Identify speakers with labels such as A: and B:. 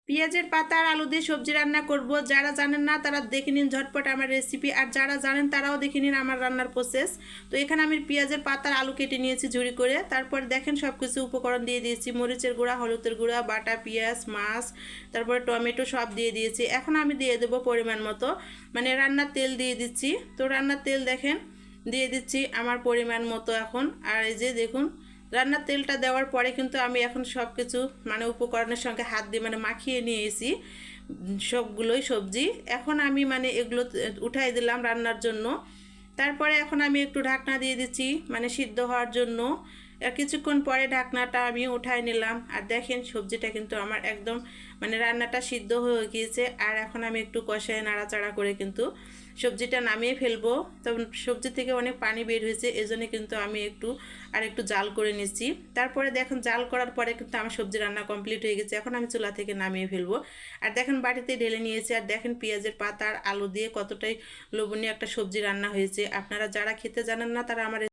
A: পেঁয়াজের পাতা আর আলু দিয়ে সবজি রান্না করব। যারা জানেন না তারা দেখে নিন ঝটপট আমার রেসিপি, আর যারা জানেন তারাও দেখে নিন আমার রান্নার প্রসেস। তো এখানে আমি পেঁয়াজের পাতা আর আলু কেটে নিয়েছি ঝুরি করে। তারপর দেখেন সব কিছু উপকরণ দিয়ে দিয়েছি, মরিচের গুঁড়া, হলুদের গুঁড়া, বাটা পেঁয়াজ, মাছ, তারপরে টমেটো সব দিয়ে দিয়েছি। এখন আমি দিয়ে দেবো পরিমাণ মতো, মানে রান্নার তেল দিয়ে দিচ্ছি। তো রান্নার তেল দেখেন দিয়ে দিচ্ছি আমার পরিমাণ মতো এখন। আর এই যে দেখুন রান্নার তেলটা দেওয়ার পরে কিন্তু আমি এখন সব কিছু মানে উপকরণের সঙ্গে হাত দিয়ে মানে মাখিয়ে নিয়েছি সবগুলোই সবজি। এখন আমি মানে এগুলো উঠাই দিলাম রান্নার জন্য। তারপরে এখন আমি একটু ঢাকনা দিয়ে দিচ্ছি মানে সিদ্ধ হওয়ার জন্য। কিছুক্ষণ পরে ঢাকনাটা আমি উঠাই নিলাম। আর দেখেন সবজিটা কিন্তু আমার একদম মানে রান্নাটা সিদ্ধ হয়ে গিয়েছে। আর এখন আমি একটু কষায় নাড়াচাড়া করে কিন্তু সবজিটা নামিয়ে ফেলবো। তখন সবজি থেকে অনেক পানি বের হয়েছে, এজন্য কিন্তু আমি একটু জাল করে নিচ্ছি। তারপরে দেখেন জাল করার পরে কিন্তু আমার সবজি রান্না কমপ্লিট হয়ে গেছে। এখন আমি চুলা থেকে নামিয়ে ফেলবো। আর দেখেন বাটিতে ঢেলে নিয়েছি। আর দেখেন পেঁয়াজের পাতা আর আলু দিয়ে কতটাই লোভনীয় একটা সবজি রান্না হয়েছে। আপনারা যারা খেতে জানেন না তারা আমার